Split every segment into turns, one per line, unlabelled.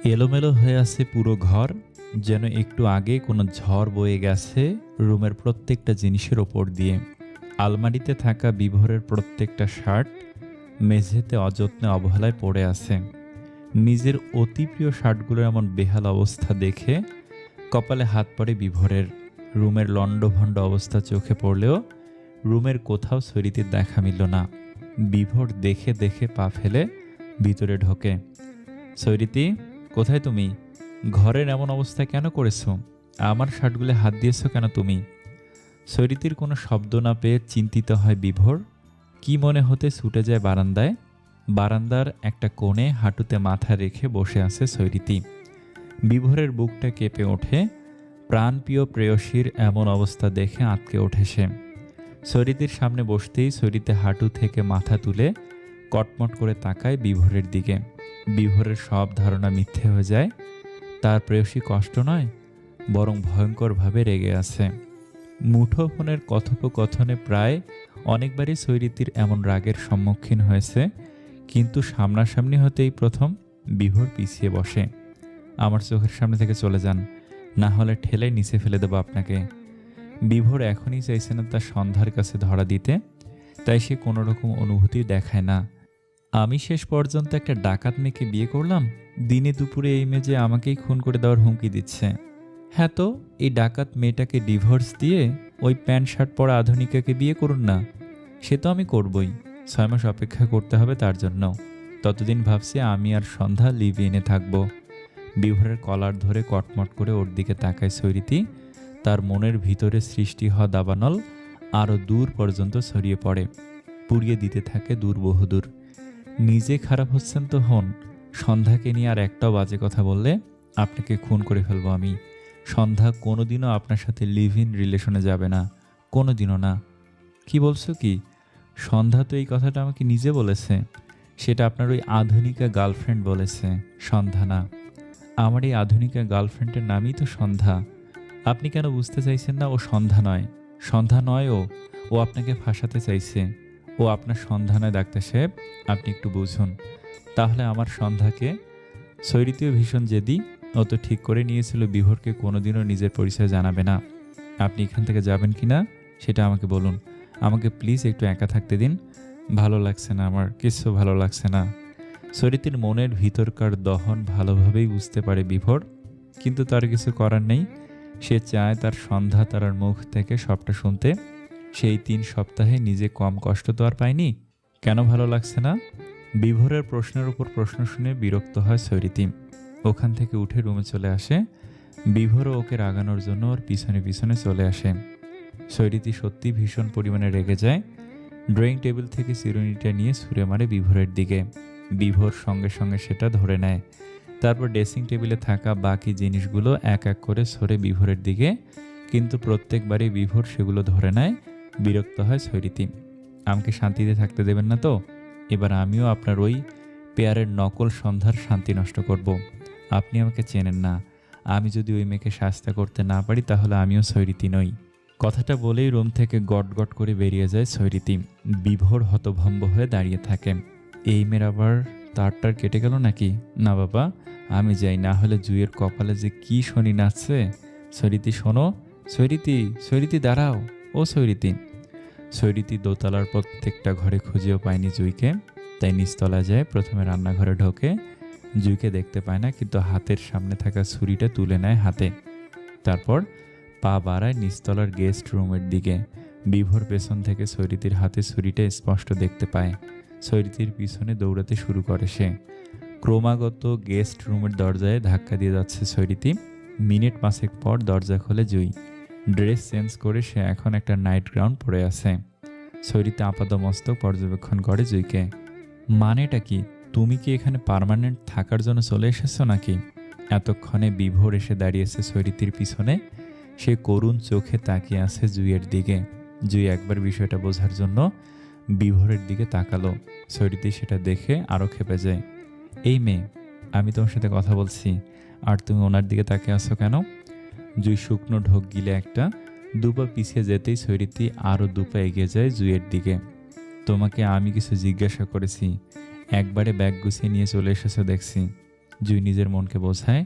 এলোমেলো হয়ে আছে পুরো ঘর, যেন একটু আগে কোনো ঝড় বয়ে গেছে রুমের প্রত্যেকটা জিনিসের ওপর দিয়ে। আলমারিতে থাকা বিভোরের প্রত্যেকটা শার্ট মেঝেতে অযত্নে অবহেলায় পড়ে আছে। নিজের অতি প্রিয় শার্টগুলোর এমন বেহাল অবস্থা দেখে কপালে হাত পড়ে বিভোরের। রুমের লণ্ডভণ্ড অবস্থা চোখে পড়লেও রুমের কোথাও ছড়িতে দেখা মিলল না। বিভোর দেখে দেখে পা ফেলে ভিতরে ঢোকে। সৈরিতি, কোথায় তুমি? ঘরের এমন অবস্থা কেন করেছো? আমার শার্টগুলো হাত দিয়েছো কেন তুমি? সৈরিতির কোনো শব্দ না পেয়ে চিন্তিত হয় বিভোর। কি মনে হতে ছুটে যায় বারান্দায়। বারান্দার একটা কোণে হাঁটুতে মাথা রেখে বসে আছে সৈরিতি। বিভোরের বুকটা কেঁপে ওঠে। প্রাণপ্রিয় প্রেয়সীর এমন অবস্থা দেখে আঁতকে ওঠে সে। সৈরিতির সামনে বসতেই সৈরিতে হাঁটু থেকে মাথা তুলে কটমট করে তাকায় বিভোরের দিকে। বিভোরের সব ধারণা মিথ্যে হয়ে যায়। তার প্রেয়সী কষ্ট নয়, বরং ভয়ঙ্করভাবে রেগে আছে। মুঠোফোনের কথোপকথনে প্রায় অনেকবারই সৈরিতির এমন রাগের সম্মুখীন হয়েছে, কিন্তু সামনাসামনি হতেই প্রথম বিভোর পিছিয়ে বসে। আমার চোখের সামনে থেকে চলে যান, না হলে ঠেলে নিচে ফেলে দেবো আপনাকে। বিভোর এখনই চাইছে না তার সন্ধ্যার কাছে ধরা দিতে, তাই সে কোনো রকম অনুভূতি দেখায় না। আমি শেষ পর্যন্ত একটা ডাকাত মেয়েকে বিয়ে করলাম, দিনে দুপুরে এই মেয়ে যে আমাকেই খুন করে দেওয়ার হুমকি দিচ্ছে। হ্যাঁ, তো এই ডাকাত মেয়েটাকে ডিভোর্স দিয়ে ওই প্যান্ট শার্ট পরা আধুনিকাকে বিয়ে করুন না। সে তো আমি করবই, 6 মাস অপেক্ষা করতে হবে তার জন্য। ততদিন ভাবছি আমি আর সন্ধ্যা লিভ ইনে থাকবো। বিভোরের কলার ধরে কটমট করে ওর দিকে তাকায় সৈরিতি। তার মনের ভিতরে সৃষ্টি হওয়া দাবানল আরও দূর পর্যন্ত ছড়িয়ে পড়ে, পুড়িয়ে দিতে থাকে দূর বহুদূর। নিজে খারাপ হচ্ছেন তো হন, সন্ধ্যাকে নিয়ে আর একটাও বাজে কথা বললে আপনাকে খুন করে ফেলবো আমি। সন্ধ্যা কোনোদিনও আপনার সাথে লিভ ইন রিলেশনে যাবে না, কোনোদিনও না। কি বলছো কি? সন্ধ্যা তো এই কথাটা আমাকে নিজে বলেছে। সেটা আপনার ওই আধুনিকা গার্লফ্রেন্ড বলেছে, সন্ধ্যা না। আমার এই আধুনিকা গার্লফ্রেন্ডের নামই তো সন্ধ্যা। আপনি কেন বুঝতে চাইছেন না? ও সন্ধ্যা নয়, সন্ধ্যা নয়। ও আপনাকে ফাঁসাতে চাইছে। ও আপনার সন্ধ্যা নয় ডাক্তার সাহেব, আপনি একটু বুঝুন। তাহলে আমার সন্ধ্যাকে? সৈরিতীয় ভীষণ জেদি। ও তো ঠিক করে নিয়েছিল বিভোরকে কোনোদিনও নিজের পরিচয় জানাবে না। আপনি এখান থেকে যাবেন কি না সেটা আমাকে বলুন। আমাকে প্লিজ একটু একা থাকতে দিন। ভালো লাগছে না, আমার কিছু ভালো লাগছে না। সরিতির মনের ভিতরকার দহন ভালোভাবেই বুঝতে পারে বিভোর, কিন্তু তার কিছু করার নেই। সে চায় তার সন্ধ্যা তারার মুখ থেকে সবটা শুনতে। সেই 3 সপ্তাহে নিজে কম কষ্ট তো আর পায়নি। কেন ভালো লাগছে না? বিভোরের প্রশ্নের উপর প্রশ্ন শুনে বিরক্ত হয় সৈরিতি। ওখান থেকে উঠে রুমে চলে আসে। বিভোরও ওকে রাগানোর জন্য ওর পিছনে পিছনে চলে আসে। সৈরিতি সত্যি ভীষণ পরিমাণে রেগে যায়। ড্রয়িং টেবিল থেকে চিরুনিটা নিয়ে ছুঁড়ে মারে বিভোরের দিকে। বিভোর সঙ্গে সঙ্গে সেটা ধরে নেয়। তারপর ড্রেসিং টেবিলে থাকা বাকি জিনিসগুলো এক এক করে সরে বিভোরের দিকে, কিন্তু প্রত্যেকবারই বিভোর সেগুলো ধরে নেয়। বিরক্ত হয় সৈরিতি। আমাকে শান্তিতে থাকতে দেবেন না তো? এবার আমিও আপনার ওই পেয়ারের নকল সন্ধ্যার শান্তি নষ্ট করব। আপনি আমাকে চেনেন না। আমি যদি ওই মেয়েকে শাস্তা করতে না পারি তাহলে আমিও সৈরিতি নই। কথাটা বলেই রুম থেকে গট গট করে বেরিয়ে যায় সৈরিতি। বিভোর হতভম্ব হয়ে দাঁড়িয়ে থাকে। এই মেয়ের আবার তারটার কেটে গেল নাকি? না বাবা, আমি যাই, না হলে জুইয়ের কপালে যে কি শনি নাচছে। সৈরিতি শোনো, সৈরিতি, সৈরিতি দাঁড়াও, ও সৈরিতি। সৈরিতি দোতলার প্রত্যেকটা ঘরে খুঁজেও পায়নি জুইকে, তাই নিচতলা যায়। প্রথমে রান্নাঘরে ঢোকে, জুইকে দেখতে পায় না, কিন্তু হাতের সামনে থাকা ছুরিটা তুলে নেয় হাতে। তারপর পা বাড়ায় নিচতলার গেস্ট রুমের দিকে। বিভোর পেছন থেকে সৈরিতির হাতে ছুরিটা স্পষ্ট দেখতে পায়। সৈরিতির পিছনে দৌড়াতে শুরু করে সে। ক্রমাগত গেস্ট রুমের দরজায় ধাক্কা দিয়ে যাচ্ছে সৈরিতি। মিনিট 5 পর দরজা খোলে জুই। ড্রেস চেঞ্জ করে সে এখন একটা নাইট গ্রাউন্ড পরে আছে। সৈরিতি আপাদমস্তক পর্যবেক্ষণ করে জুইকে। মানেটা কি? তুমি কি এখানে পার্মানেন্ট থাকার জন্য চলে এসেছো নাকি? এতক্ষণে বিভোর এসে দাঁড়িয়েছে সৈরিতির পিছনে। সে করুণ চোখে তাকিয়ে আছে জুইয়ের দিকে। জুই একবার বিষয়টা বোঝার জন্য বিভোরের দিকে তাকালো। সৈরিতি সেটা দেখে আরও ক্ষেপে যায়। এই মেয়ে, আমি তোমার সাথে কথা বলছি, আর তুমি ওনার দিকে তাকিয়ে আছো কেন? জুই শুকনো ঢোক গিলে একটা দুপা পিছিয়ে যেতেই সৈরিতি আরও দুপা এগিয়ে যায় জুইয়ের দিকে। তোমাকে আমি কিছু জিজ্ঞাসা করেছি, একবারে ব্যাগ গুছিয়ে নিয়ে চলে এসেছো দেখছি। জুই নিজের মনকে বোঝায়,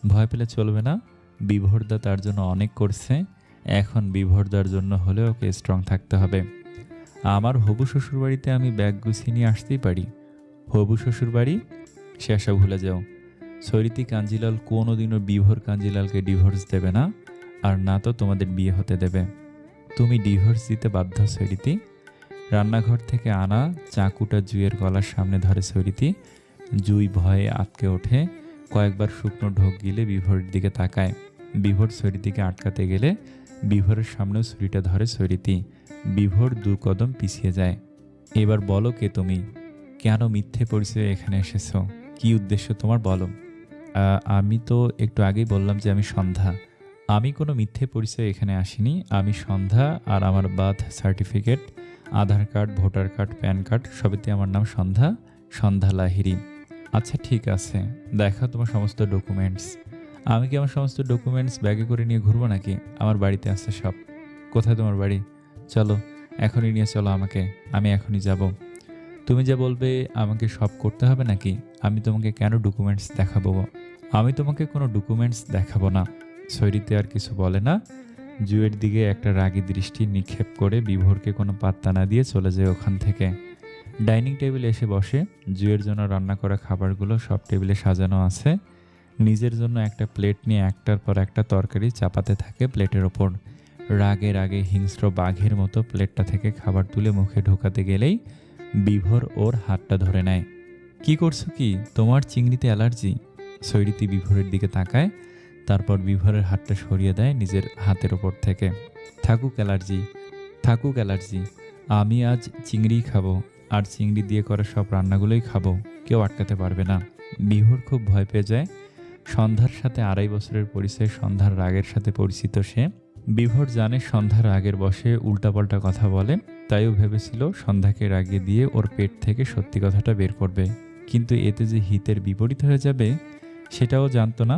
ভয় পেলে চলবে না। বিভোরদা তার জন্য অনেক করছে, এখন বিভোরদার জন্য হলেও ওকে স্ট্রং থাকতে হবে। আমার হবু শ্বশুরবাড়িতে আমি ব্যাগ গুছিয়ে নিয়ে আসতেই পারি। হবু শ্বশুরবাড়ি সে আশা ভুলে যাও। সৈরিতি কাঞ্জিলাল কোনোদিনও বিভোর কাঞ্জিলালকে ডিভোর্স দেবে না, আর না তো তোমাদের বিয়ে হতে দেবে। তুমি ডিভোর্স দিতে বাধ্য সৈরিতি। রান্নাঘর থেকে আনা চাকুটা জুইয়ের গলার সামনে ধরে সৈরিতি। জুই ভয়ে আটকে ওঠে, কয়েকবার শুকনো ঢোক গিলে বিভোরের দিকে তাকায়। বিভোর সৈরিতিকে আটকাতে গেলে বিভোরের সামনেও ছুরিটা ধরে সৈরিতি। বিভোর 2 কদম পিছিয়ে যায়। এবার বলো কে তুমি? কেন মিথ্যে পরিচয়ে এখানে এসেছো? কি উদ্দেশ্য তোমার, বলো। আমি তো একটু আগেই বললাম যে আমি সন্ধ্যা। আমি কোনো মিথ্যে পরিচয়ে এখানে আসিনি। আমি সন্ধ্যা, আর আমার birth certificate, Aadhaar card, voter card, PAN card সবেতে আমার নাম সন্ধ্যা, সন্ধ্যা লাহিড়ী। আচ্ছা ঠিক আছে, দেখাও তোমার সমস্ত ডকুমেন্টস। আমি কি আমার সমস্ত ডকুমেন্টস ব্যাগে করে নিয়ে ঘুরবো নাকি? আমার বাড়িতে আছে সব। কোথায় তোমার বাড়ি? চলো, এখনই নিয়ে চলো আমাকে, আমি এখনই যাব। তুমি যে বলবে আমাকে সব করতে হবে নাকি? আমি তোমাকে কেন ডকুমেন্টস দেখাবো? আমি তোমাকে কোনো ডকুমেন্টস দেখাবো না। সৈরিতে আর কিছু বলে না। জুয়ের দিকে একটা রাগী দৃষ্টি নিক্ষেপ করে বিভোরকে কোনো পাত্তা না দিয়ে চলে যায় ওখান থেকে। ডাইনিং টেবিলে এসে বসে। জুয়ের জন্য রান্না করা খাবারগুলো সব টেবিলে সাজানো আছে। নিজের জন্য একটা প্লেট নিয়ে একটার পর একটা তরকারি চাপাতে থাকে প্লেটের ওপর। রাগে রাগে হিংস্র বাঘের মতো প্লেটটা থেকে খাবার তুলে মুখে ঢোকাতে গেলেই বিভোর ওর হাতটা ধরে নেয়। কি করছো কি? তোমার চিংড়িতে অ্যালার্জি? সৈরিতি বিভোরের দিকে তাকায়, তারপর বিভোরের হাতটা সরিয়ে দেয় নিজের হাতের ওপর থেকে। থাকুক অ্যালার্জি, থাকুক অ্যালার্জি। আমি আজ চিংড়িই খাবো, আর চিংড়ি দিয়ে করা সব রান্নাগুলোই খাবো, কেউ আটকাতে পারবে না। বিভোর খুব ভয় পেয়ে যায়। সন্ধ্যার সাথে 2.5 বছরের পরিচয়, সন্ধ্যার রাগের সাথে পরিচিত সে। বিভোর জানে সন্ধ্যার রাগের বশে উল্টাপাল্টা কথা বলে, তাইও ভেবেছিল সন্ধ্যাকে রাগিয়ে দিয়ে ওর পেট থেকে সত্যি কথাটা বের করবে, কিন্তু এতে যে হিতের বিপরীত হয়ে যাবে সেটাও জানতো না।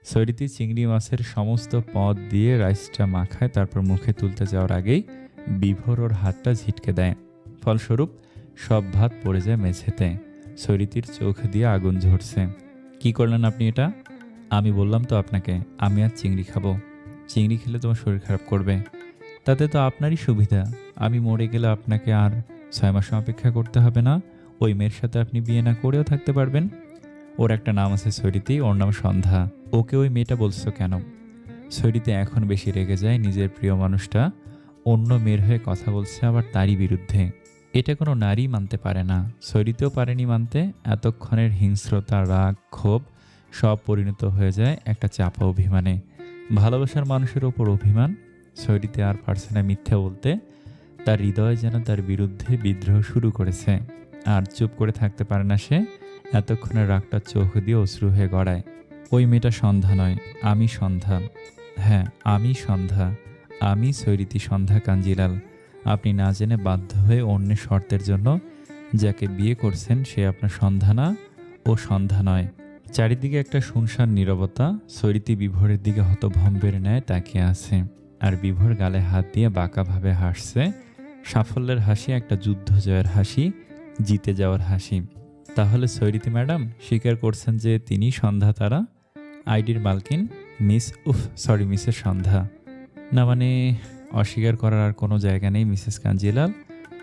সৈরিতি চিংড়ি মাছের সমস্ত পদ দিয়ে রাইসটা মাখায়, তারপর মুখে তুলতে যাওয়ার আগেই বিভোর ওর হাতটা ঝিটকে দেয়। ফলস্বরূপ সব ভাত পড়ে যায় মেঝেতে। সৈরিতির চোখ দিয়ে আগুন ঝরছে। কি করলেন আপনি এটা? আমি বললাম তো আপনাকে আমি আজ চিংড়ি খাবো। চিংড়ি খেলে তোমার শরীর খারাপ করবে। তাতে তো আপনারই সুবিধা। আমি মরে গেলে আপনাকে আর 6 মাস অপেক্ষা করতে হবে না। ওই মেয়ের সাথে আপনি বিয়ে না করেও থাকতে পারবেন। ওর একটা নাম আছে সৈরিতি, ওর নাম সন্ধ্যা। ওকে ওই মেয়েটা বলছো কেন? সৈরিতি এখন বেশি রেগে যায়। নিজের প্রিয় মানুষটা অন্য মেয়ের হয়ে কথা বলছে, আবার তারই বিরুদ্ধে। এটা কোনো নারী মানতে পারে না। সৈরিতেও পারেনি মানতে। এতক্ষণের হিংস্রতা, রাগ, ক্ষোভ সব পরিণত হয়ে যায় একটা চাপা অভিমানে। ভালোবাসার মানুষের ওপর অভিমান। সৈরিতে আর পারছে না মিথ্যে বলতে। তার হৃদয় যেন তার বিরুদ্ধে বিদ্রোহ শুরু করেছে। আর চুপ করে থাকতে পারে না সে। এতক্ষণের রাগটা চোখ দিয়ে অশ্রু হয়ে গড়ায়। ওই মেয়েটা সন্ধ্যা নয়, আমি সন্ধ্যা। হ্যাঁ, আমি সন্ধ্যা। আমি সৈরিতি সন্ধ্যা কাঞ্জিলাল। আপনি না জেনে বাধ্য হয়ে অন্যের শর্তের জন্য যাকে বিয়ে করছেন সে আপনার সন্ধ্যা না, ও সন্ধ্যা নয়। চারিদিকে একটা শুনশান নীরবতা। সৈরিতি বিভোরের দিকে হতভম্বের ন্যায় তাকিয়ে আছে, আর বিভোর গালে হাত দিয়ে বাঁকাভাবে হাসছে। সাফল্যের হাসি, একটা যুদ্ধ জয়ের হাসি, জিতে যাওয়ার হাসি। তাহলে সৈরিতি ম্যাডাম স্বীকার করছেন যে তিনি সন্ধ্যা তারা, আইডির মালকিন, মিসেস সন্ধ্যা। না মানে, অস্বীকার করার আর কোনো জায়গা নেই মিসেস কাঞ্জিলাল।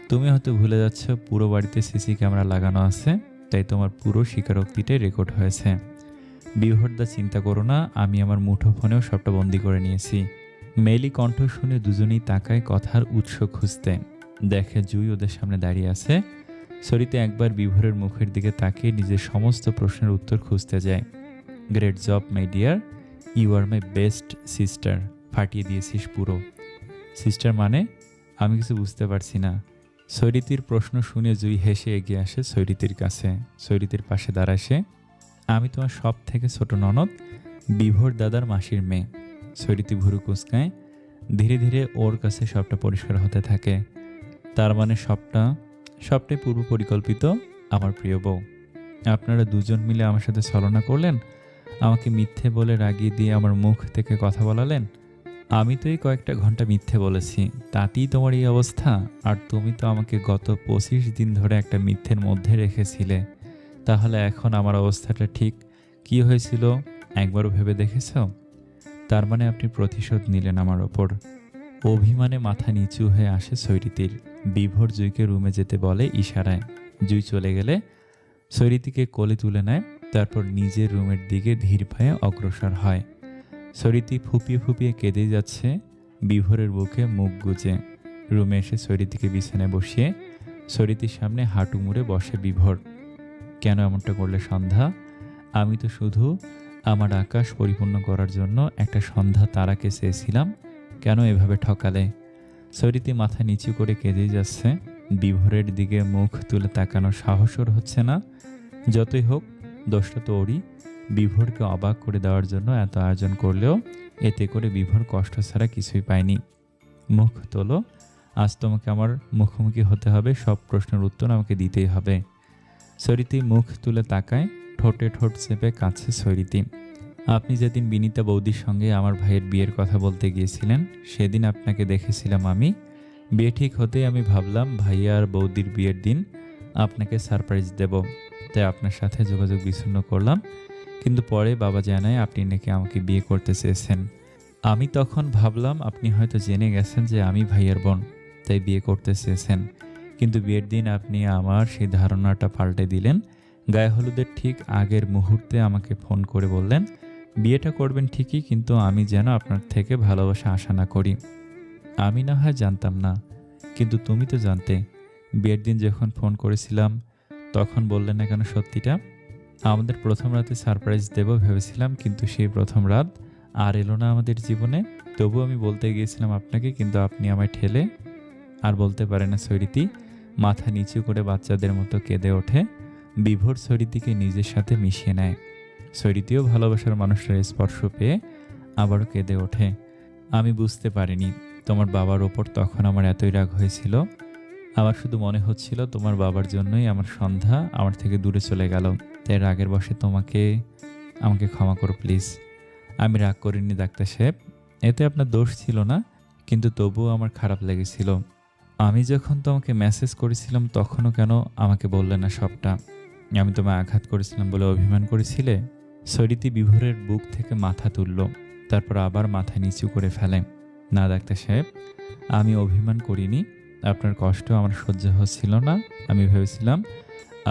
তুমি হয়তো ভুলে যাচ্ছ পুরো বাড়িতে সিসি ক্যামেরা লাগানো আছে, তাই তোমার পুরো স্বীকারোক্তিটাই রেকর্ড হয়েছে। বিভোরদা চিন্তা করো না, আমি আমার মুঠোফোনেও সবটা বন্দি করে নিয়েছি। মেলি কণ্ঠ শুনে দুজনেই তাকায় কথার উৎস খুঁজতে। দেখে জুই ওদের সামনে দাঁড়িয়ে আছে। সরিতে একবার বিভোরের মুখের দিকে তাকিয়ে নিজের সমস্ত প্রশ্নের উত্তর খুঁজতে যায়। Great job my dear, you are my best sister. ফাটিয়ে দিয়েছিস পুরো। সিস্টার মানে? আমি কিছু বুঝতে পারছি না। সৈরিতির প্রশ্ন শুনে জুই হেসে এগিয়ে আসে সৈরিতির কাছে। সৈরিতির পাশে দাঁড়ায় সে। আমি তোমার সব থেকে ছোট ননদ, বিভোর দাদার মাসির মেয়ে। সৈরিতি ভুরু কুঁচকায়। ধীরে ধীরে ওর কাছে সবটা পরিষ্কার হতে থাকে। তার মানে সবটাই পূর্ব পরিকল্পিত। আমার প্রিয় বউ, আপনারা দুজন মিলে আমার সাথে ছলনা করলেন, আমাকে মিথ্যে বলে রাগিয়ে দিয়ে আমার মুখ থেকে কথা বলালেন। আমি তো এই কয়েকটা ঘন্টা মিথ্যে বলেছি, তাতেই তোমার এই অবস্থা। আর তুমি তো আমাকে গত 25 দিন ধরে একটা মিথ্যের মধ্যে রেখেছিলে। তাহলে এখন আমার অবস্থাটা ঠিক কি হয়েছিল একবারও ভেবে দেখেছ? তার মানে আপনি প্রতিশোধ নিলেন আমার ওপর। অভিমানে মাথা নিচু হয়ে আসে সৈরিতির। বিভোর জুইকে রুমে যেতে বলে ইশারায়। জুই চলে গেলে সৈরিতিকে কোলে তুলে নেয়, তারপর নিজের রুমের দিকে ধীর পায়ে অগ্রসর হয়। সৈরিতি ফুপিয়ে ফুপিয়ে কেঁদে যাচ্ছে বিভোরের বুকে মুখ গুজে। রুমে এসে সৈরিতিকে বিছানায় বসিয়ে সৈরিতির সামনে হাঁটু মুড়ে বসে বিভোর। কেন এমনটা করলে সন্ধ্যা? আমি তো শুধু আমার আকাশ পরিপূর্ণ করার জন্য একটা সন্ধ্যা তারাকে চেয়েছিলাম, কেন এভাবে ঠকালে? সৈরিতি মাথা নিচু করে কেঁদেই যাচ্ছে। বিভোরের দিকে মুখ তুলে তাকানোর সাহস ওর হচ্ছে না। যতই হোক, দোষটা তো ওরই। বিভোরকে অবাক করে দেওয়ার জন্য এত আয়োজন করলেও এতে করে বিভোর কষ্ট ছাড়া কিছুই পায়নি। মুখ তোলো, আজ তোমাকে আমার মুখোমুখি হতে হবে, সব প্রশ্নের উত্তর আমাকে দিতেই হবে। সৈরিতি মুখ তুলে তাকায়, ঠোঁটে ঠোঁট চেপে কাছে সৈরিতি। আপনি যেদিন বিনীতা বৌদির সঙ্গে আমার ভাইয়ের বিয়ের কথা বলতে গিয়েছিলেন, সেদিন আপনাকে দেখেছিলাম আমি। বিয়ে ঠিক হতেই আমি ভাবলাম ভাইয়া আর বৌদির বিয়ের দিন আপনাকে সারপ্রাইজ দেব, তাই আপনার সাথে যোগাযোগ বিচ্ছিন্ন করলাম। কিন্তু পরে বাবা জানায় আপনি নাকি আমাকে বিয়ে করতে চেয়েছেন। আমি তখন ভাবলাম আপনি হয়তো জেনে গেছেন যে আমি ভাইয়ের বোন, তাই বিয়ে করতে চেয়েছেন। কিন্তু বিয়ের দিন আপনি আমার সেই ধারণাটা পাল্টে দিলেন। গায়ে হলুদের ঠিক আগের মুহূর্তে আমাকে ফোন করে বললেন বিয়েটা করবেন ঠিকই, কিন্তু আমি যেন আপনার থেকে ভালোবাসা আশা না করি। আমি না হয় জানতাম না, কিন্তু তুমি তো জানতে। বিয়ের দিন যখন ফোন করেছিলাম তখন বললেন না কেন সত্যিটা? আমাদের প্রথম রাতে সারপ্রাইজ দেব ভেবেছিলাম, কিন্তু সেই প্রথম রাত আর এলো না আমাদের জীবনে। তবু আমি বলতে গিয়েছিলাম আপনাকে, কিন্তু আপনি আমায় ঠেলে। আর বলতে পারে না সৈরিতি মাথা নিচু করে বাচ্চাদের মতো কেঁদে ওঠে। বিভোর সৈরিতিকে নিজের সাথে মিশিয়ে নেয়। সৈরিতিও ভালোবাসার মানুষটার স্পর্শ পেয়ে আবারও কেঁদে ওঠে। আমি বুঝতে পারিনি তোমার বাবার ওপর তখন আমার এতই রাগ হয়েছিল। আমার শুধু মনে হচ্ছিল তোমার বাবার জন্যই আমার সন্ধ্যা আমার থেকে দূরে চলে গেল। তাই রাগের বশে আমাকে ক্ষমা করো প্লিজ। আমি রাগ করিনি ডাক্তার সাহেব, এতে আপনার দোষ ছিল না, কিন্তু তবুও আমার খারাপ লেগেছিল। আমি যখন তোমাকে মেসেজ করেছিলাম তখনও কেন আমাকে বললে না সবটা? আমি তোমায় আঘাত করেছিলাম বলে অভিমান করেছিলে? সরিতি বিভোরের বুক থেকে মাথা তুলল, তারপর আবার মাথা নিচু করে ফেলে। না ডাক্তার সাহেব, আমি অভিমান করিনি। আপনার কষ্ট আমার সহ্য হচ্ছিল না। আমি ভেবেছিলাম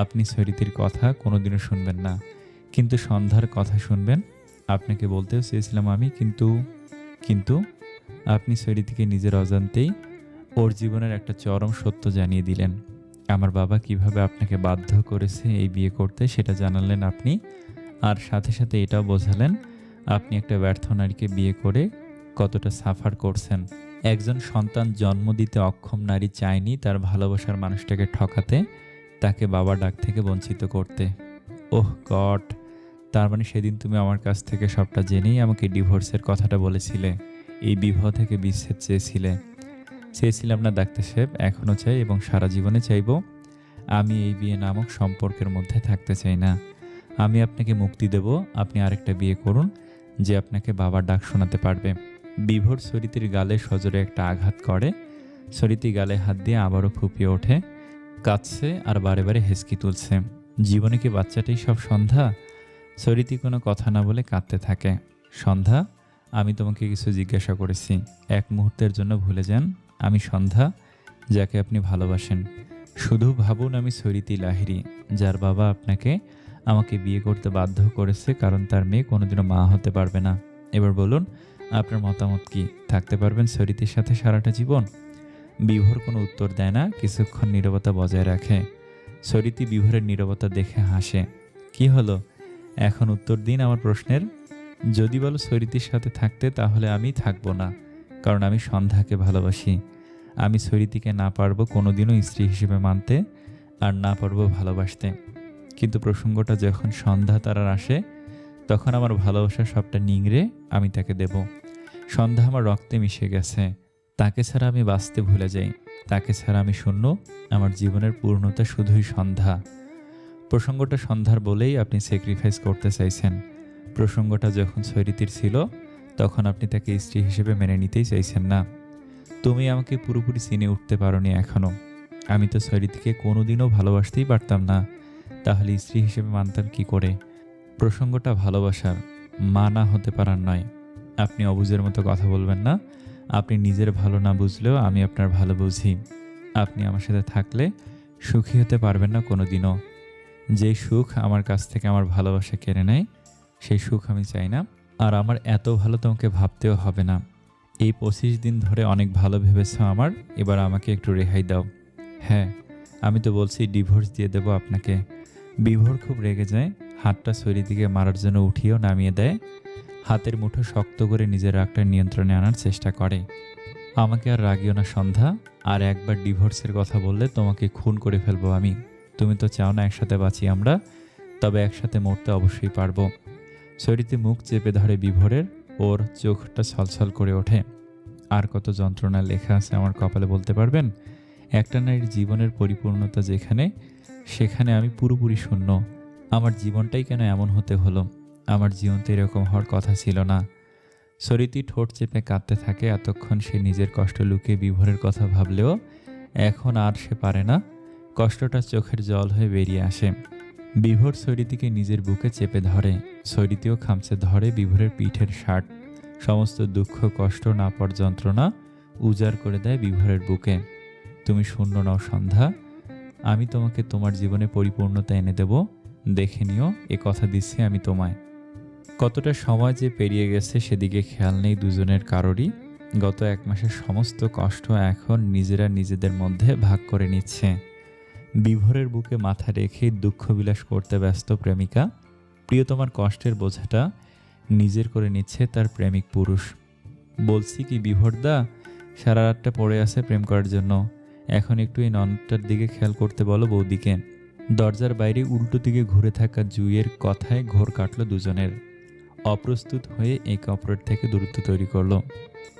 আপনি সরিতির কথা কোনোদিনও শুনবেন না, কিন্তু সন্ধ্যার কথা শুনবেন। আপনাকে বলতেও চেয়েছিলাম আমি, কিন্তু আপনি সরিতিকে নিজের অজান্তেই ওর জীবনের একটা চরম সত্য জানিয়ে দিলেন। আমার বাবা কিভাবে আপনাকে বাধ্য করেছে এই বিয়ে করতে সেটা জানালেন আপনি। আর সাথে সাথে এটাও বোঝালেন আপনি একটা ব্যর্থ নারীকে বিয়ে করে কতটা সাফার করছেন। একজন সন্তান জন্ম দিতে অক্ষম নারী চায়নি তার ভালোবাসার মানুষটাকে ঠকাতে, তাকে বাবা ডাক থেকে বঞ্চিত করতে। ওহ গড! তার মানে সেদিন তুমি আমার কাছ থেকে সবটা জেনেই আমাকে ডিভোর্সের কথাটা বলেছিলে, এই বিবাহ থেকে বিচ্ছেদ চেয়েছিলাম না ডাক্তার সাহেব, এখনও চাই এবং সারা জীবনে চাইব। আমি এই বিয়ে নামক সম্পর্কের মধ্যে থাকতে চাই না। আমি আপনাকে মুক্তি দেব, আপনি আরেকটা বিয়ে করুন যে আপনাকে বাবার ডাক শোনাতে পারবে। বিভোর সরিতির গালে সজোরে একটা আঘাত করে। সরিতি গালে হাত দিয়ে আবারও ফুপিয়ে ওঠে, কাঁদছে আর বারে বারে হেসকি তুলছে। জীবনে কি বাচ্চাটাই সব সন্ধ্যা? সরিতি কোনো কথা না বলে কাঁদতে থাকে। সন্ধ্যা, আমি তোমাকে কিছু জিজ্ঞাসা করেছি, এক মুহূর্তের জন্য ভুলে যান আমি সন্ধ্যা, যাকে আপনি ভালোবাসেন। শুধু ভাবুন আমি সরিতি লাহিড়ী, যার বাবা আপনাকে আমাকে বিয়ে করতে বাধ্য করেছে কারণ তার মেয়ে কোনোদিনও মা হতে পারবে না। এবার বলুন আপনার মতামত কি? থাকতে পারবেন সরিতির সাথে সারাটা জীবন? বিভোর কোনো উত্তর দেয় না, কিছুক্ষণ নীরবতা বজায় রাখে। সরিতি বিভোরের নীরবতা দেখে হাসে। কি হলো, এখন উত্তর দিন আমার প্রশ্নের। যদি বলো সরিতির সাথে থাকতে, তাহলে আমি থাকবো না, কারণ আমি সন্ধ্যাকে ভালোবাসি। আমি সরিতিকে না পারবো কোনোদিনও স্ত্রী হিসেবে মানতে, আর না পারবো ভালোবাসতে। কিন্তু প্রসঙ্গটা যখন সন্ধ্যা তারার আসে, তখন আমার ভালোবাসা সবটা নিংড়ে আমি তাকে দেব। সন্ধ্যা আমার রক্তে মিশে গেছে, তাকে ছাড়া আমি বাঁচতে ভুলে যাই। তাকে ছাড়া আমি শূন্য, আমার জীবনের পূর্ণতা শুধুই সন্ধ্যা। প্রসঙ্গটা সন্ধ্যার বলেই আপনি স্যাক্রিফাইস করতে চাইছেন। প্রসঙ্গটা যখন সরিতির ছিল, তখন আপনি তাকে স্ত্রী হিসেবে মেনে নিতেই চাইছেন না। তুমি আমাকে পুরোপুরি চিনে উঠতে পারোনি এখনো। আমি তো সরিতিকে কোনোদিনও ভালোবাসতেই পারতাম না, তাহলে স্ত্রী হিসেবে মানতাম কি করে? প্রসঙ্গটা ভালোবাসার, মা না হতে পারার নয়। আপনি অবুঝের মতো কথা বলবেন না। আপনি নিজের ভালো না বুঝলেও আমি আপনার ভালো বুঝি। আপনি আমার সাথে থাকলে সুখী হতে পারবেন না কোনোদিনও। যেই সুখ আমার কাছ থেকে আমার ভালোবাসা কেড়ে নেয়, সেই সুখ আমি চাই না। আর আমার এত ভালো তোমাকে ভাবতেও হবে না। এই 25 দিন ধরে অনেক ভালো ভেবেছ আমার, এবার আমাকে একটু রেহাই দাও। হ্যাঁ, আমি তো বলছি ডিভোর্স দিয়ে দেবো আপনাকে। বিভোর খুব রেগে যায়, হাতটা দিকে মারার জন্য উঠিয়েও নামিয়ে দেয়। হাতের মুঠো শক্ত করে নিজের রাগটা নিয়ন্ত্রণে আনার চেষ্টা করে। আমাকে আর রাগিও না সন্ধ্যা, আর একবার ডিভোর্সের কথা বললে তোমাকে খুন করে ফেলবো আমি। তুমি তো চাও না একসাথে বাঁচি আমরা, তবে একসাথে মরতে অবশ্যই পারবো। শরীরে মুখ চেপে ধরে বিভোরের, ওর চোখটা ছলছল করে ওঠে। আর কত যন্ত্রণা লেখা আছে আমার কপালে বলতে পারবেন? একটা নারীর জীবনের পরিপূর্ণতা যেখানে, সেখানে আমি পুরোপুরি শূন্য। আমার জীবনটাই কেন এমন হতে হলো? আমার জীবন তো এরকম হওয়ার কথা ছিল না। সরিতি ঠোঁট চেপে কাঁদতে থাকে। এতক্ষণ সে নিজের কষ্ট লুকিয়ে বিভোরের কথা ভাবলেও এখন আর সে পারে না। কষ্টটা চোখের জল হয়ে বেরিয়ে আসে। বিভোর সরিতিকে নিজের বুকে চেপে ধরে। সরিতিও খামচে ধরে বিভোরের পিঠের শার্ট। সমস্ত দুঃখ, কষ্ট, নাপড় যন্ত্রণা উজাড় করে দেয় বিভোরের বুকে। তুমি শূন্য নও সন্ধ্যা, আমি তোমাকে তোমার জীবনে পরিপূর্ণতা এনে দেব। দেখে নিও, এ কথা দিচ্ছি আমি তোমায়। কতটা সময় যে পেরিয়ে গেছে সেদিকে খেয়াল নেই দুজনের কারোরই। গত 1 মাসের সমস্ত কষ্ট এখন নিজেরা নিজেদের মধ্যে ভাগ করে নিচ্ছে। বিভোরের বুকে মাথা রেখে দুঃখ বিলাস করতে ব্যস্ত প্রেমিকা। প্রিয়তমার কষ্টের বোঝাটা নিজের করে নিচ্ছে তার প্রেমিক পুরুষ। বলছি কি বিভোরদা, সারা রাতটা পড়ে আছে প্রেম করার জন্য। এখন একটু এই ননদটার দিকে খেয়াল করতে বলো বৌদিকে। দরজার বাইরে উল্টো দিকে ঘুরে থাকা জুইয়ের কথায় ঘোর কাটল দুজনের। অপ্রস্তুত হয়ে একে অপরের থেকে দূরত্ব তৈরি করলো।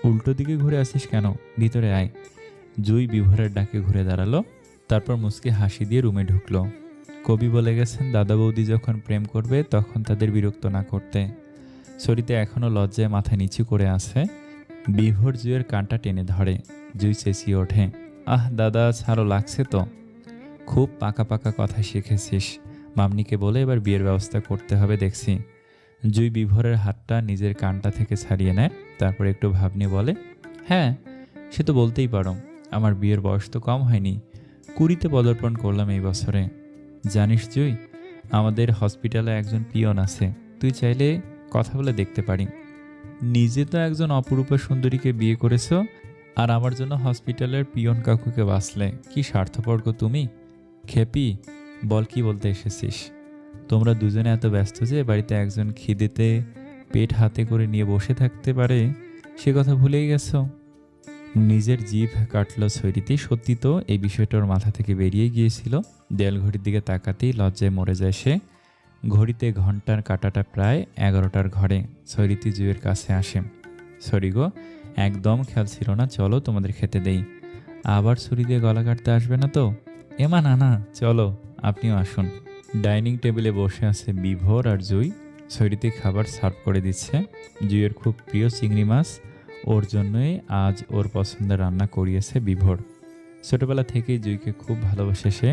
উল্টো দিকে ঘুরে আসিস কেন? ভিতরে আয়। জুই বিভোরের ডাকে ঘুরে দাঁড়ালো, তারপর মুচকি হাসি দিয়ে রুমে ঢুকলো। কবি বলে গেছেন, দাদা বৌদি যখন প্রেম করবে তখন তাদের বিরক্ত না করতে। শরীরে এখনো লজ্জায় মাথা নিচু করে আছে। বিভোর জুইয়ের কানটা টেনে ধরে। জুই চেঁচিয়ে ওঠে, আহ দাদা ছাড়ো, লাগছে তো। খুব পাকা পাকা কথা শিখেছিস। মামনিকে বলে এবার বিয়ের ব্যবস্থা করতে হবে দেখছি। জুই বিভোরের হাতটা নিজের কানটা থেকে ছাড়িয়ে নেয়, তারপর একটু ভাব নিয়ে বলে, হ্যাঁ সে তো বলতেই পারো। আমার বিয়ের বয়স তো কম হয়নি, 20তে পদার্পণ করলাম এই বছরে। জানিস জুই, আমাদের হসপিটালে একজন পিয়ন আছে, তুই চাইলে কথা বলে দেখতে পারি। নিজে তো একজন অপরূপা সুন্দরীকে বিয়ে করেছ, আর আমার জন্য হসপিটালের পিয়ন কাকুকে বাঁচলে। কি স্বার্থপর গো তুমি। খেপি, বল কি বলতে এসেছিস? তোমরা দুজনে এত ব্যস্ত যে বাড়িতে একজন খিদেতে পেট হাতে করে নিয়ে বসে থাকতে পারে, সে কথা ভুলেই গেছো। নিজের জিভ কাটল ছৈরিতে। সত্যি তো এই বিষয়টা ওর মাথা থেকে বেরিয়ে গিয়েছিল। দেয়াল ঘড়ির দিকে তাকাতেই লজ্জায় মরে যায় সে। ঘড়িতে ঘন্টার কাঁটাটা প্রায় 11টার ঘরে। ছৈরিতি জুয়ের কাছে আসে। সরি গো, একদম খেয়াল ছিল না, চলো তোমাদের খেতে দেই। আবার ছুরি দিয়ে গলা কাটতে আসবে না তো? এমা না না, চলো আপনিও আসুন। ডাইনিং টেবিলে বসে আছে বিভোর আর জুই। ছৈরিতে খাবার সার্ভ করে দিচ্ছে। জুইয়ের খুব প্রিয় চিংড়ি মাছ, ওর জন্যই আজ ওর পছন্দের রান্না করিয়েছে বিভোর। ছোটবেলা থেকেই জুইকে খুব ভালোবাসে সে।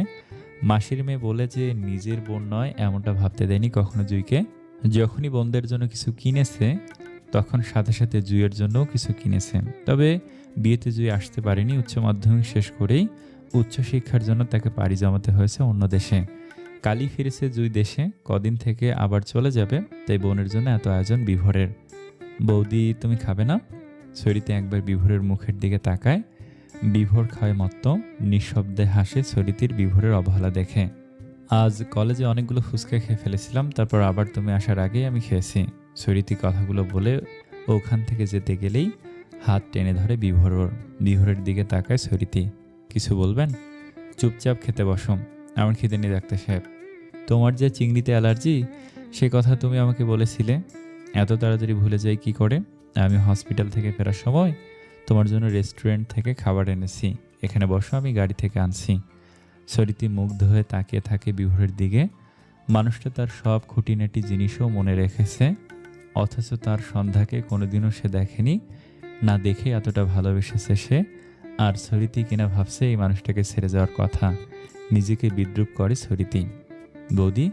মাসির মেয়ে বলে যে নিজের বোন নয় এমনটা ভাবতে দেয়নি কখনো জুইকে। যখনই বোনদের জন্য কিছু কিনেছে তখন সাথে সাথে জুইয়ের জন্যও কিছু কিনেছে। তবে বিয়েতে জুই আসতে পারেনি। উচ্চ মাধ্যমিক শেষ করেই উচ্চশিক্ষার জন্য তাকে পাড়ি জমাতে হয়েছে অন্য দেশে। কালই ফিরেছে জুই দেশে, কদিন থেকে আবার চলে যাবে। তাই বোনের জন্য এত আয়োজন বিভোরের। বৌদি তুমি খাবে না? ছড়িতে একবার বিভোরের মুখের দিকে তাকায়। বিভোর খায় মত্ত, নিঃশব্দে হাসে ছড়িতির বিভোরের অবহেলা দেখে। আজ কলেজে অনেকগুলো ফুচকা খেয়ে ফেলেছিলাম, তারপর আবার তুমি আসার আগেই আমি খেয়েছি। ছড়িতি কথাগুলো বলে ওখান থেকে যেতে গেলেই হাত টেনে ধরে বিভোরের দিকে তাকায় ছড়িতি। কিছু বলবেন? চুপচাপ খেতে বসো, আমার খিদে নেই ডাক্তার সাহেব। তোমার যে চিংড়িতে অ্যালার্জি সে কথা তুমি আমাকে বলেছিলে, এত তাড়াতাড়ি ভুলে যাই কি করে? আমি হসপিটাল থেকে ফেরার সময় তোমার জন্য রেস্টুরেন্ট থেকে খাবার এনেছি, এখানে বসো, আমি গাড়ি থেকে আনছি। সরিতি মুগ্ধ হয়ে তাকিয়ে থাকে বিভোরের দিকে। মানুষটা তার সব খুঁটিনাটি জিনিসও মনে রেখেছে, অথচ তার সন্ধ্যাকে কোনোদিনও সে দেখেনি। না দেখে এতটা ভালোবেসেছে সে। আর সরিতি কিনা ভাবছে এই মানুষটাকে ছেড়ে যাওয়ার কথা। নিজেকে বিদ্রুপ করে সরিতি। বৌদি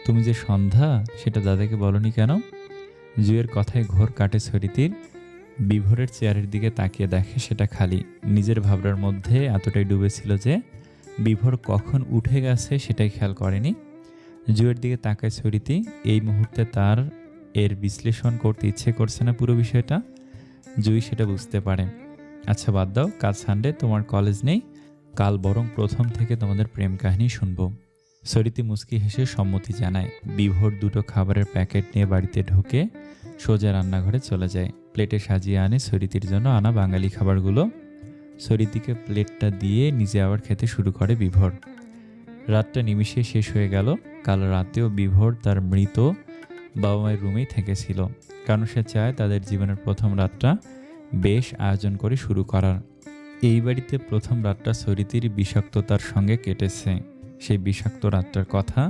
তুমি যে সন্ধ্যা সেটা দাদাকে বলনি কেন? জুঁইয়ের কথায় ঘোর কাটে ছরিতির। বিভোরের চেয়ারের দিকে তাকিয়ে দেখে সেটা খালি। নিজের ভাবনার মধ্যে এতটাই ডুবেছিল যে বিভোর কখন উঠে গেছে সেটাই খেয়াল করেনি। জুঁইয়ের দিকে তাকায় ছরিতি। এই মুহূর্তে তার এর বিশ্লেষণ করতে ইচ্ছে করছে না পুরো বিষয়টা। জুঁই সেটা বুঝতে পারে। আচ্ছা বাদ দাও, কাল সানডে, তোমার কলেজ নেই। কাল বরং প্রথম থেকে তোমাদের প্রেম কাহিনী শুনবো। ছরিতি মুচকি হেসে সম্মতি জানায়। বিভোর দুটো খাবারের প্যাকেট নিয়ে বাড়িতে ঢুকে সোজা রান্নাঘরে চলে যায়। প্লেটে সাজিয়ে আনে ছরিতির জন্য আনা বাঙালি খাবারগুলো। ছরিতিকে প্লেটটা দিয়ে নিজে আবার খেতে শুরু করে বিভোর। রাতটা নিমিষে শেষ হয়ে গেল। কাল রাতেও বিভোর তার মৃত বাবা মায়ের রুমেই থেকেছিল, কারণ সে চায় তাদের জীবনের প্রথম রাতটা বেশ আয়োজন করে শুরু করার। এই বাড়িতে প্রথম রাতটা ছরিতির বিষাক্ততার সঙ্গে কেটেছে। সেই বিষাক্ত রাতটার কথা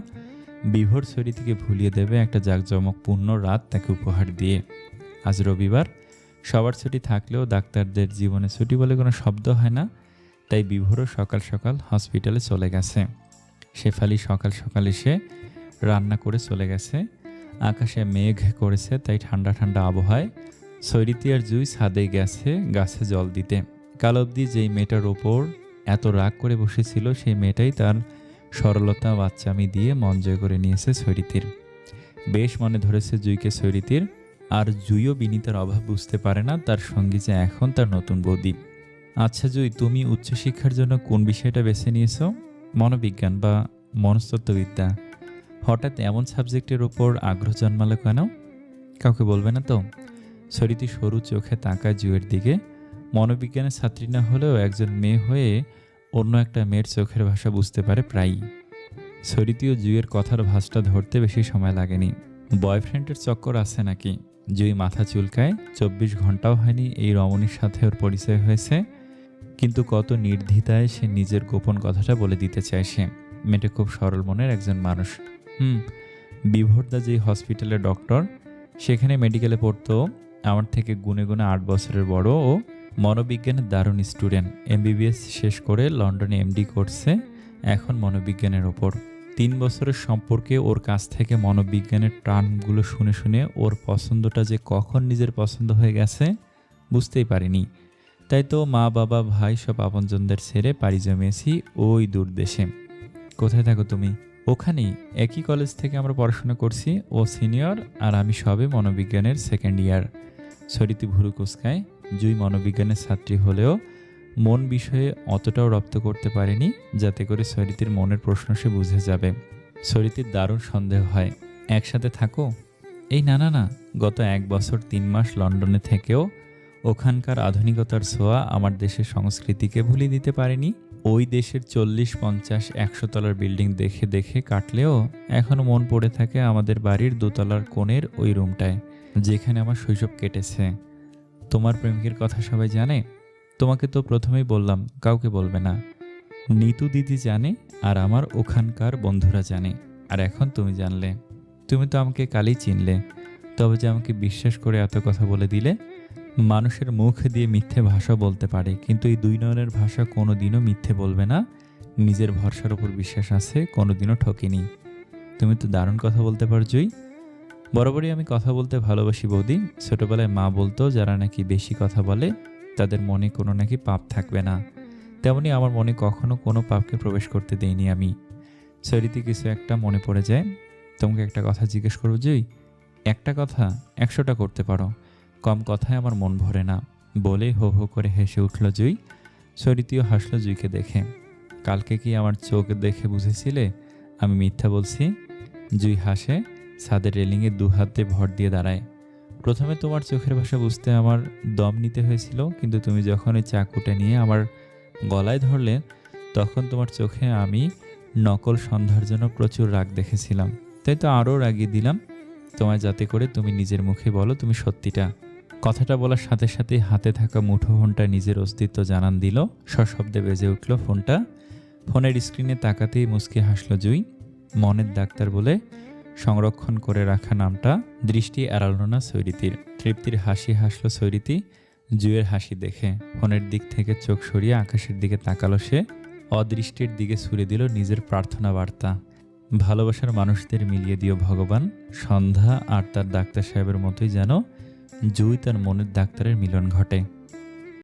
বিভোর ছরিতিকে ভুলিয়ে দেবে একটা জাঁকজমকপূর্ণ রাত তাকে উপহার দিয়ে। আজ রবিবার, সবার ছুটি থাকলেও ডাক্তারদের জীবনে ছুটি বলে কোনো শব্দ হয় না। তাই বিভোরও সকাল সকাল হসপিটালে চলে গেছে। শেফালি সকাল সকাল এসে রান্না করে চলে গেছে। আকাশে মেঘ করেছে, তাই ঠান্ডা ঠান্ডা আবহাওয়ায় ছরিতি আর জুঁই ছাদে গেছে গাছে জল দিতে। কাল অবধি যেই মেয়েটার ওপর এত রাগ করে বসেছিল সেই মেয়েটাই তার সরলতা বাচ্চামি দিয়ে মন জয় করে নিয়েছে ছরিতির। বেশ মনে ধরেছে জুঁইকে ছরিতির। আর জুঁইও বিনীতার অভাব বুঝতে পারে না তার সঙ্গী যে এখন তার নতুন বৌদি। আচ্ছা জুঁই, তুমি উচ্চশিক্ষার জন্য কোন বিষয়টা বেছে নিয়েছো? মনোবিজ্ঞান বা মনস্তত্ত্ববিদ্যা? হঠাৎ এমন সাবজেক্টের ওপর আগ্রহ জন্মালো কেন? কাউকে বলবে না তো? ছরিতি সরু চোখে তাকায় জুঁইয়ের দিকে। মনোবিজ্ঞানের ছাত্রী না হলেও একজন মেয়ে হয়ে অন্য একটা মেয়ের চোখের ভাষা বুঝতে পারে প্রায়ই। ছরিতি ও জুঁইয়ের কথার ভাষটা ধরতে বেশি সময় লাগেনি। বয়ফ্রেন্ডের চক্কর আছে নাকি? জুঁই মাথা চুলকায়। 24 ঘন্টাও হয়নি এই রমণীর সাথে ওর পরিচয় হয়েছে, কিন্তু কত নির্দ্বিধায় সে নিজের গোপন কথাটা বলে দিতে চায়। সে মেয়েটা খুব সরল মনের একজন মানুষ। বিভোরদা যেই হসপিটালের ডক্টর, সেখানে মেডিকেলে পড়তো। আমার থেকে গুনে গুনে 8 বছরের বড়। ও মনোবিজ্ঞানের দারুণ স্টুডেন্ট। MBBS শেষ করে লন্ডনে MD করছে এখন মনোবিজ্ঞানের ওপর। 3 বছরের সম্পর্কে ওর কাছ থেকে মনোবিজ্ঞানের টার্মগুলো শুনে শুনে ওর পছন্দটা যে কখন নিজের পছন্দ হয়ে গেছে বুঝতেই পারিনি। তাই তো মা বাবা ভাই সব আপনজনদের ছেড়ে পাড়ি জমিয়েছি ওই দূর দেশে। কোথায় থাকো তুমি? ওখানেই, একই কলেজ থেকে আমরা পড়াশোনা করছি। ও সিনিয়র আর আমি সবে মনোবিজ্ঞানের সেকেন্ড ইয়ার। ছরিতি ভুরু কুচকায়। জুঁই মনোবিজ্ঞানের ছাত্রী হলেও মন বিষয়ে অতটাও রপ্ত করতে পারেনি যাতে করে ছরিতির মনের প্রশ্ন সে বুঝে যাবে। ছরিতির দারুণ সন্দেহ হয়। একসাথে থাকো? এই না না না, গত 1 বছর 3 মাস লন্ডনে থেকেও ওখানকার আধুনিকতার ছোঁয়া আমার দেশের সংস্কৃতিকে ভুলিয়ে দিতে পারেনি। ওই দেশের 40, 50, 100 তলার বিল্ডিং দেখে দেখে কাটলেও এখনো মন পড়ে থাকে আমাদের বাড়ির 2 তলার কোণের ওই রুমটায়, যেখানে আমার শৈশব কেটেছে। তোমার প্রেমিকের কথা সবাই জানে? তোমাকে তো প্রথমেই বললাম কাউকে বলবে না। নিতু দিদি জানে, আর আমার ওখানকার বন্ধুরা জানে, আর এখন তুমি জানলে। তুমি তো আমাকে কালই চিনলে, তবে যে আমাকে বিশ্বাস করে এত কথা বলে দিলে। মানুষের মুখ দিয়ে মিথ্যে ভাষা বলতে পারে, কিন্তু এই 2 নয়নের ভাষা কোনোদিনও মিথ্যে বলবে না। নিজের ভরসার উপর বিশ্বাস আছে, কোনোদিনও ঠকিনি। তুমি তো দারুণ কথা বলতে পারো জুঁই। বরাবরই আমি কথা বলতে ভালোবাসি বৌদি। ছোটবেলায় মা বলতো যারা নাকি বেশি কথা বলে তাদের মনে কোনো নাকি পাপ থাকবে না। তেমনি আমার মনে কখনো কোনো পাপকে প্রবেশ করতে দেইনি আমি। ছরিতি কিছু একটা মনে পড়ে যায়। তোমাকে একটা কথা জিজ্ঞেস করবো জুঁই? একটা কথা 100টা করতে পারো, কম কথায় আমার মন ভরে না। বলে হো হো করে হেসে উঠল জুঁই। ছরিতিও হাসলো জুঁইকে দেখে। কালকে কি আমার চোখ দেখে বুঝেছিলে আমি মিথ্যা বলছি? জুঁই হাসে। ছাদের রেলিংয়ে 2 হাতে ভর দিয়ে দাঁড়ায়। প্রথমে তোমার চোখের ভাষা বুঝতে আমার দম নিতে হয়েছিল, কিন্তু তুমি যখন ওই চাকুটা নিয়ে আমার গলায় ধরলে তখন তোমার চোখে আমি নকল সন্ধ্যার জন্য প্রচুর রাগ দেখেছিলাম। তাই তো আরও রাগিয়ে দিলাম তোমায়, যাতে করে তুমি নিজের মুখে বলো তুমি সত্যিটা। কথাটা বলার সাথে সাথে হাতে থাকা মুঠোফোনটা নিজের অস্তিত্ব জানান দিল। সশব্দে বেজে উঠল ফোনটা। ফোনের স্ক্রিনে তাকাতেই মুচকি হাসল জুঁই। মনের ডাক্তার বলে সংরক্ষণ করে রাখা নামটা দৃষ্টি এড়ালো না ছরিতির। তৃপ্তির হাসি হাসল ছরিতি জুঁইয়ের হাসি দেখে। ফোনের দিক থেকে চোখ সরিয়ে আকাশের দিকে তাকালো সে। অদৃষ্টির দিকে ছুড়ে দিল নিজের প্রার্থনা বার্তা। ভালোবাসার মানুষদের মিলিয়ে দিও ভগবান। সন্ধ্যা আর তার ডাক্তার সাহেবের মতোই যেন জুই তার মনের ডাক্তারের মিলন ঘটে।